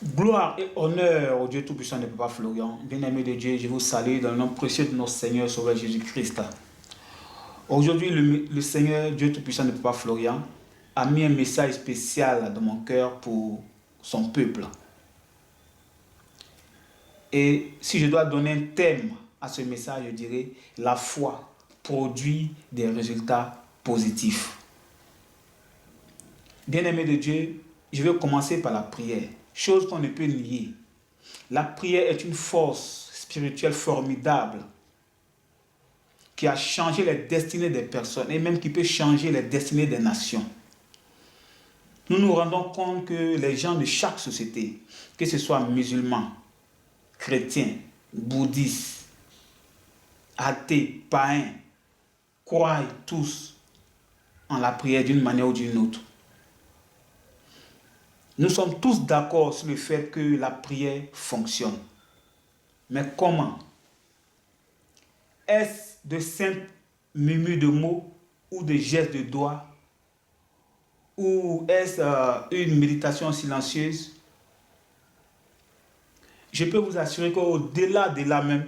Gloire et honneur au Dieu Tout-Puissant de Papa Florian. Bien-aimé de Dieu, je vous salue dans le nom précieux de notre Seigneur Sauveur Jésus-Christ. Aujourd'hui, le Seigneur Dieu Tout-Puissant de Papa Florian a mis un message spécial dans mon cœur pour son peuple. Et si je dois donner un thème à ce message, je dirais la foi produit des résultats positifs. Bien-aimé de Dieu, je vais commencer par la prière. Chose qu'on ne peut nier. La prière est une force spirituelle formidable qui a changé les destinées des personnes et même qui peut changer les destinées des nations. Nous nous rendons compte que les gens de chaque société, que ce soit musulmans, chrétiens, bouddhistes, athées, païens, croient tous en la prière d'une manière ou d'une autre. Nous sommes tous d'accord sur le fait que la prière fonctionne. Mais comment? Est-ce de simples murmures de mots ou de gestes de doigts? Ou est-ce une méditation silencieuse? Je peux vous assurer qu'au-delà de là même,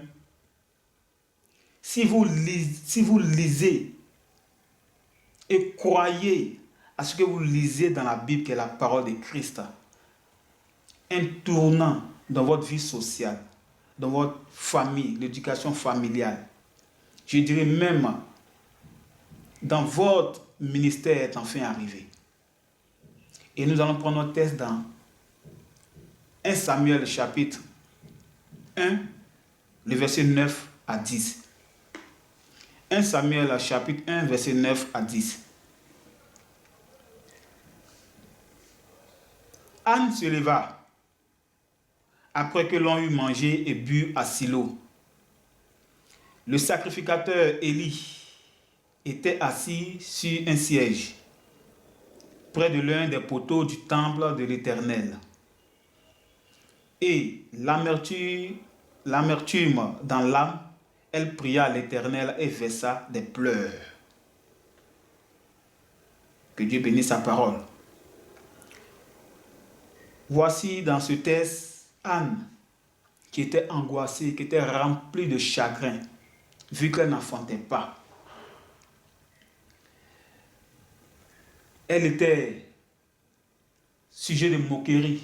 si vous lisez et croyez à ce que vous lisez dans la Bible, qui est la parole de Christ, un tournant dans votre vie sociale, dans votre famille, l'éducation familiale, je dirais même dans votre ministère est enfin arrivé. Et nous allons prendre notre texte dans 1 Samuel chapitre 1, le verset 9 à 10. 1 Samuel chapitre 1, verset 9 à 10. Anne se leva après que l'on eut mangé et bu à Silo. Le sacrificateur Élie était assis sur un siège près de l'un des poteaux du temple de l'Éternel. Et l'amertume dans l'âme, elle pria à l'Éternel et versa des pleurs. Que Dieu bénisse sa parole. Voici dans ce texte Anne qui était angoissée, qui était remplie de chagrin, vu qu'elle n'enfantait pas. Elle était sujet de moquerie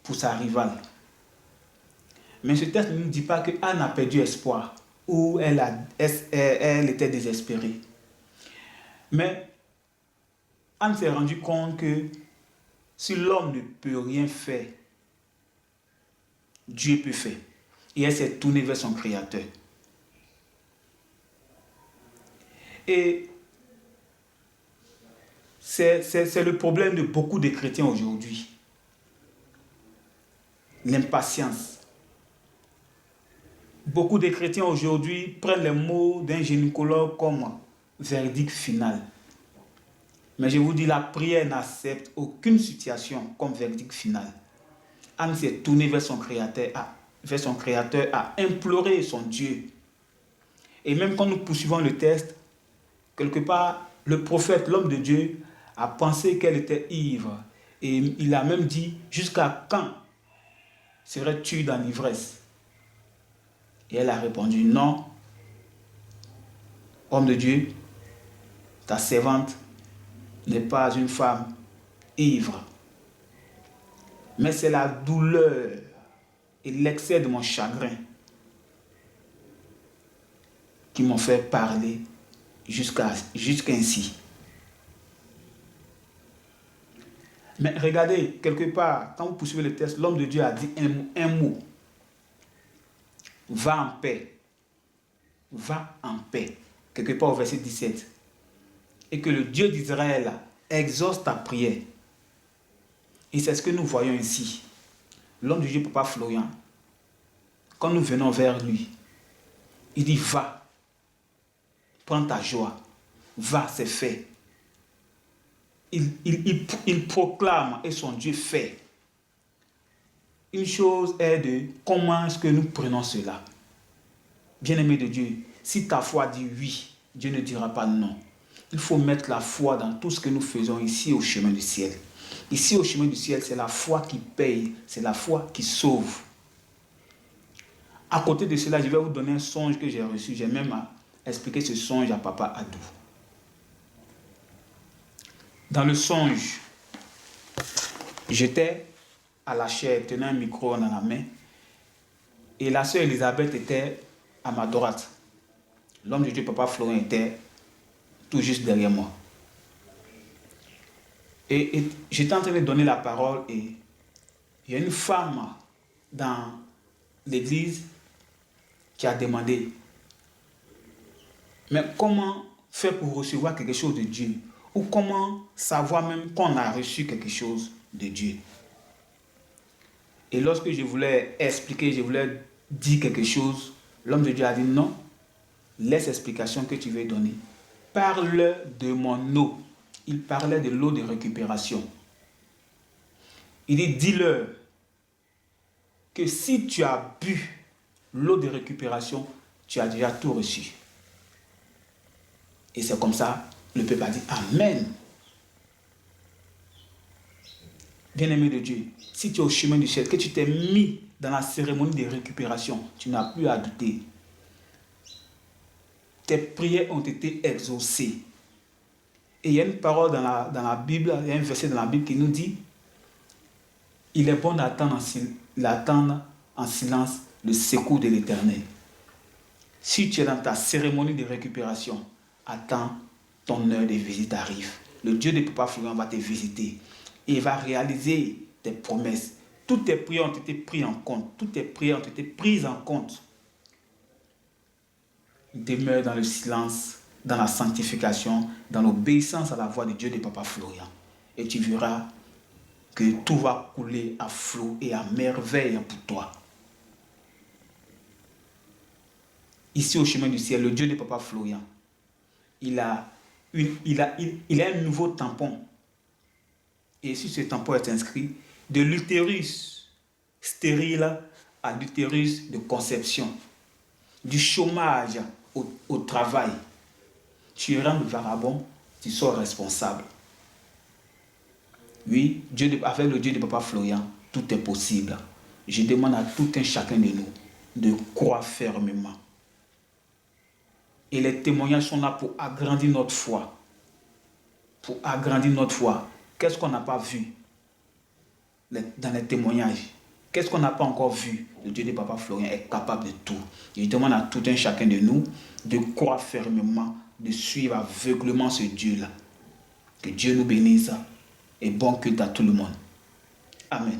pour sa rivale. Mais ce texte ne nous dit pas que Anne a perdu espoir ou elle était désespérée. Mais Anne s'est rendue compte que si l'homme ne peut rien faire, Dieu peut faire. Et elle s'est tournée vers son Créateur. Et c'est le problème de beaucoup de chrétiens aujourd'hui. L'impatience. Beaucoup de chrétiens aujourd'hui prennent les mots d'un gynécologue comme verdict final. Mais je vous dis, la prière n'accepte aucune situation comme verdict final. Anne s'est tournée vers son Créateur, à implorer son Dieu. Et même quand nous poursuivons le texte, quelque part, le prophète, l'homme de Dieu, a pensé qu'elle était ivre. Et il a même dit, jusqu'à quand serais-tu dans l'ivresse? Et elle a répondu, non, homme de Dieu, ta servante n'est pas une femme ivre. Mais c'est la douleur et l'excès de mon chagrin qui m'ont fait parler jusqu'ainsi. Mais regardez, quelque part, quand vous poursuivez le texte, l'homme de Dieu a dit un mot. Va en paix. Va en paix. Quelque part au verset 17. Et que le Dieu d'Israël exauce ta prière. Et c'est ce que nous voyons ici. L'homme de Dieu, Papa Florian, quand nous venons vers lui, il dit va. Prends ta joie. Va, c'est fait. Il proclame et son Dieu fait. Une chose est de comment est-ce que nous prenons cela. Bien-aimé de Dieu, si ta foi dit oui, Dieu ne dira pas non. Il faut mettre la foi dans tout ce que nous faisons ici au chemin du ciel. Ici au chemin du ciel, c'est la foi qui paye, c'est la foi qui sauve. À côté de cela, je vais vous donner un songe que j'ai reçu. J'ai même expliqué ce songe à Papa Adou. Dans le songe, j'étais à la chaire, tenant un micro dans la main, et la sœur Elisabeth était à ma droite. L'homme de Dieu, Papa Florent, était tout juste derrière moi. Et j'étais en train de donner la parole, et il y a une femme dans l'église qui a demandé, mais comment faire pour recevoir quelque chose de Dieu? Ou comment savoir même qu'on a reçu quelque chose de Dieu? Et lorsque je voulais expliquer, je voulais dire quelque chose, l'homme de Dieu a dit non, laisse l'explication que tu veux donner. Parle de mon eau. Il parlait de l'eau de récupération. Il dit, dis-leur que si tu as bu l'eau de récupération, tu as déjà tout reçu. Et c'est comme ça, le peuple a dit Amen. Bien-aimé de Dieu, si tu es au chemin du ciel, que tu t'es mis dans la cérémonie de récupération, tu n'as plus à douter. Tes prières ont été exaucées. Et il y a une parole dans la Bible, il y a un verset dans la Bible qui nous dit il est bon d'attendre en silence le secours de l'Éternel. Si tu es dans ta cérémonie de récupération, attends, ton heure de visite arrive. Le Dieu de Papa Florent va te visiter. Et il va réaliser tes promesses. Toutes tes prières ont été prises en compte. Toutes tes prières ont été prises en compte. Demeure dans le silence, dans la sanctification, dans l'obéissance à la voix de Dieu de Papa Florent. Et tu verras que tout va couler à flot et à merveille pour toi. Ici au chemin du ciel, le Dieu de Papa Florent, il a un nouveau tampon. Et sur ce tampon est inscrit de l'utérus stérile à l'utérus de conception, du chômage au travail. Tu rentres vagabond, tu sors responsable. Oui, avec le Dieu de Papa Florent, tout est possible. Je demande à tout un chacun de nous de croire fermement. Et les témoignages sont là pour agrandir notre foi. Pour agrandir notre foi. Qu'est-ce qu'on n'a pas vu dans les témoignages? Qu'est-ce qu'on n'a pas encore vu? Le Dieu de Papa Florent est capable de tout. Je demande à tout un chacun de nous de croire fermement, de suivre aveuglement ce Dieu-là. Que Dieu nous bénisse et bon culte à tout le monde. Amen.